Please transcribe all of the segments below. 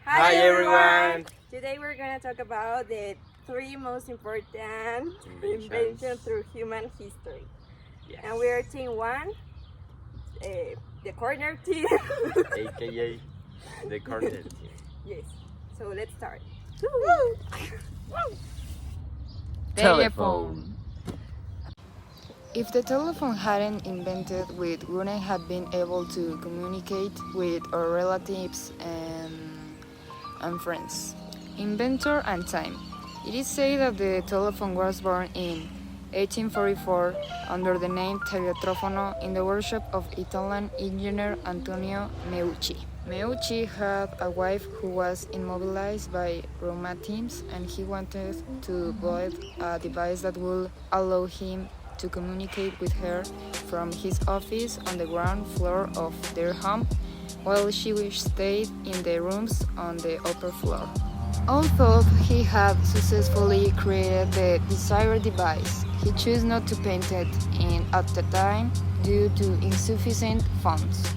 Hi everyone! Today we're going to talk about the three most important Inventions. through human history. Yes. And we are team one, the corner team. AKA the corner team. Yes. So let's start. Telephone. If the telephone hadn't invented, we wouldn't have been able to communicate with our relatives and friends. Inventor and time. It is said that the telephone was born in 1844 under the name teletrofono in the workshop of Italian engineer Antonio Meucci. Meucci had a wife who was immobilized by rheumatism, and he wanted to build a device that would allow him to communicate with her from his office on the ground floor of their home, while she stayed in the rooms on the upper floor. Although he had successfully created the desired device, he chose not to patent it at the time due to insufficient funds.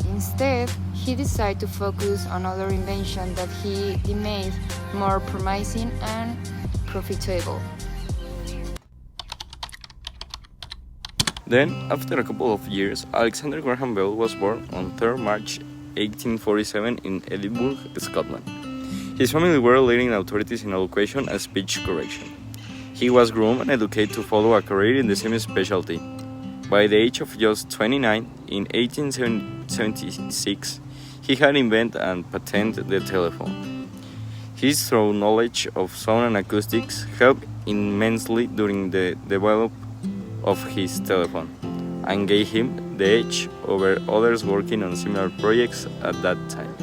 Instead, he decided to focus on other inventions that he deemed more promising and profitable. Then, after a couple of years, Alexander Graham Bell was born on 3rd March 1847 in Edinburgh, Scotland. His family were leading authorities in elocution and speech correction. He was groomed and educated to follow a career in the same specialty. By the age of just 29, in 1876, he had invented and patented the telephone. His thorough knowledge of sound and acoustics helped immensely during the development of his telephone, and gave him the edge over others working on similar projects at that time.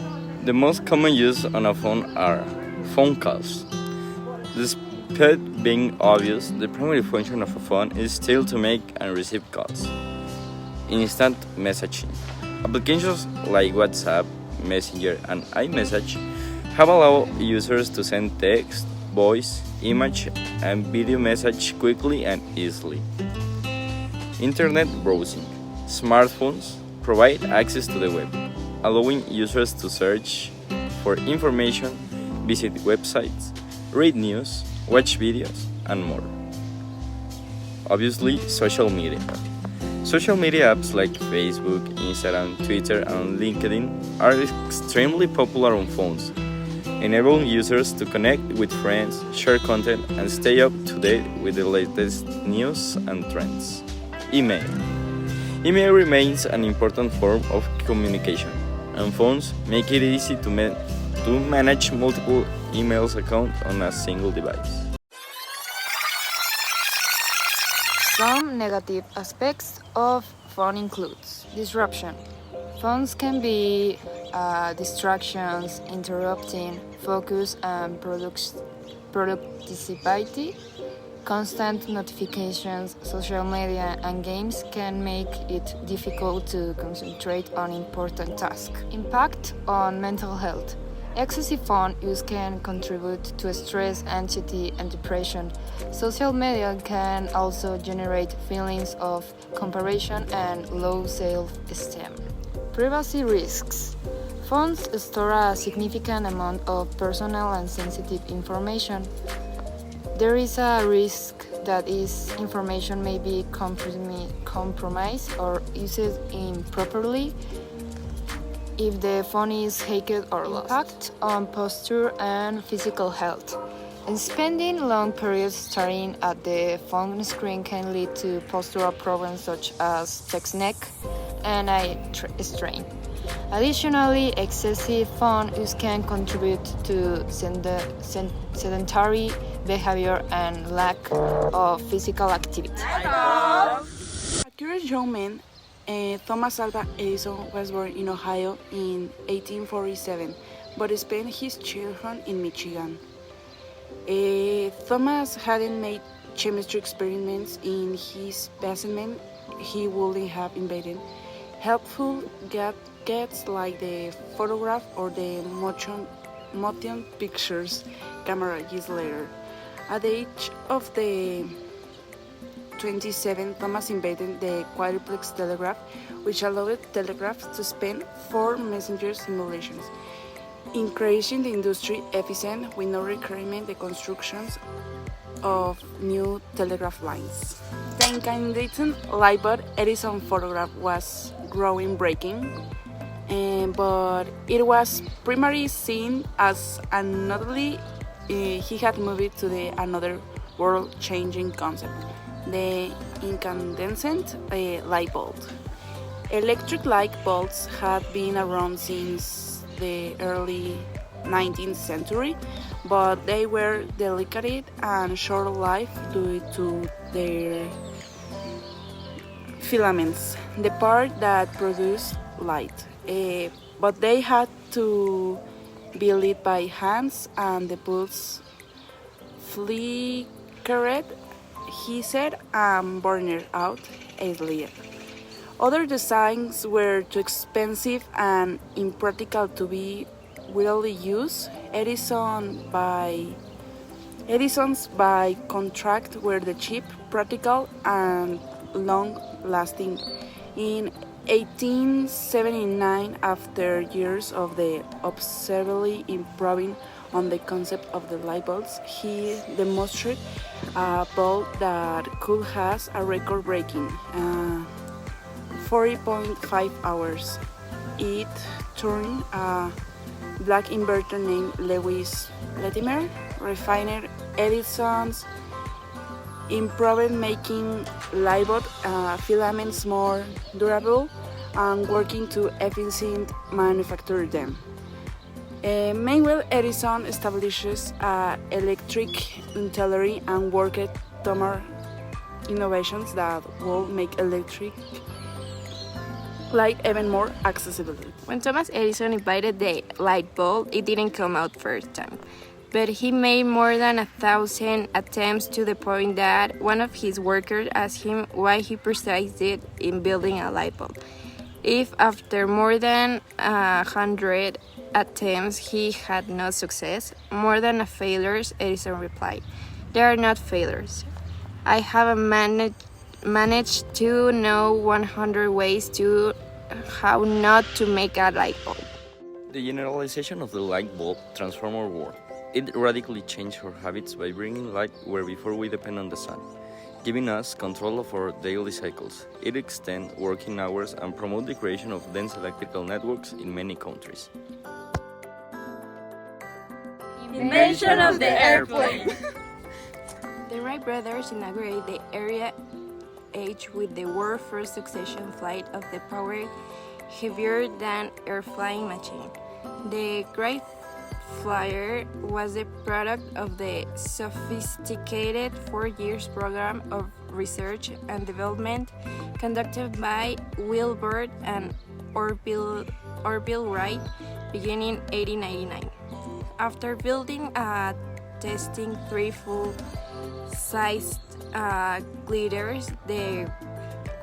The most common use on a phone are phone calls. Despite being obvious, the primary function of a phone is still to make and receive calls. Instant messaging. Applications like WhatsApp, Messenger, and iMessage have allowed users to send text, voice, image, and video message quickly and easily. Internet browsing. Smartphones provide access to the web, allowing users to search for information, visit websites, read news, watch videos, and more. Obviously, social media. Social media apps like Facebook, Instagram, Twitter, and LinkedIn are extremely popular on phones, enabling users to connect with friends, share content, and stay up to date with the latest news and trends. Email. Email remains an important form of communication, and phones make it easy to manage multiple email accounts on a single device. Some negative aspects of phone includes disruption. Phones can be distractions, interrupting focus and productivity. Constant notifications, social media, and games can make it difficult to concentrate on important tasks. Impact on mental health. Excessive phone use can contribute to stress, anxiety, and depression. Social media can also generate feelings of comparison and low self-esteem. Privacy risks. Phones store a significant amount of personal and sensitive information. There is a risk that this information may be compromised or used improperly if the phone is hacked or lost. Impact on posture and physical health. And spending long periods staring at the phone screen can lead to postural problems such as text neck and eye strain. Additionally, excessive phone use can contribute to sedentary behavior and lack of physical activity. A curious young man, Thomas Alva Edison was born in Ohio in 1847, but spent his childhood in Michigan. Thomas hadn't made chemistry experiments in his basement he wouldn't have invented. Helpful gadgets like the photograph or the motion pictures camera years later. At the age of 27, Thomas invented the quadruplex telegraph, which allowed telegraphs to span 4 messenger simulations. increasing the industry efficient with no requirement the constructions of new telegraph lines. The incandescent light bulb Edison photograph was groundbreaking, but it was primarily seen as anotherly. He had moved to another world-changing concept, the incandescent light bulb. Electric light bulbs had been around since the early 19th century, but they were delicate and short-lived due to their filaments, the part that produced light. But they had to be lit by hands, and the bulbs flickered, he said, and burned out easily. Other designs were too expensive and impractical to be widely used. Edison's by contract were the cheap, practical, and long-lasting. In 1879, after years of the obsessively improving on the concept of the light bulbs, he demonstrated a bulb that could have a record-breaking 40.5 hours. It turned a black inventor named Lewis Latimer refined Edison's improved making light bulb filaments more durable and working to efficient manufacture them. Meanwhile, Edison establishes electric utility and worked toward innovations that will make electric light even more accessible. When Thomas Edison invented the light bulb, it didn't come out first time. But he made more than 1,000 attempts to the point that one of his workers asked him why he persisted in building a light bulb. If after more than 100 attempts he had no success, more than a failures, Edison replied, "They are not failures. I have managed to know 100 ways to how not to make a light bulb." The generalization of the light bulb transformed our world. It radically changed our habits by bringing light where before we depend on the sun, giving us control of our daily cycles. It extends working hours and promotes the creation of dense electrical networks in many countries. Invention of the airplane. The Wright brothers inaugurated the Area H with the world's first succession flight of the power heavier than air flying machine. The Great Flyer was the product of the sophisticated 4 years program of research and development conducted by Wilbur and Orville Wright beginning 1899. After building and testing 3 full-sized gliders, the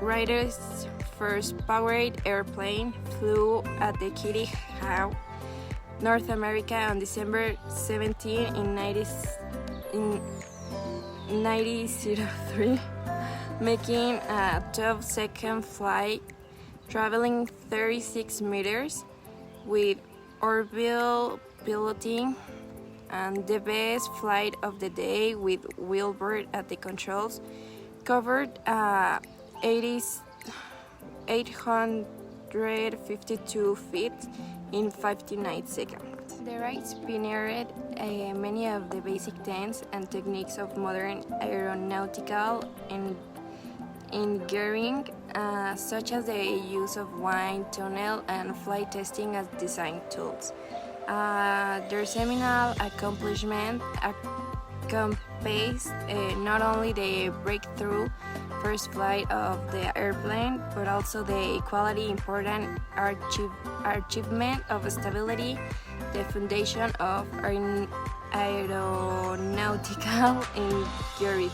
greatest first powered airplane flew at the Kitty Hawk, North America on December 17 in 1903, making a 12-second flight, traveling 36 meters, with Orville piloting, and the best flight of the day with Wilbur at the controls, covered 852 feet in 59 seconds. The Wrights pioneered many of the basic tenets and techniques of modern aeronautical engineering, such as the use of wind tunnel and flight testing as design tools. Their seminal accomplishment encompassed not only the breakthrough first flight of the airplane, but also the equally important achievement of stability, the foundation of aeronautical engineering.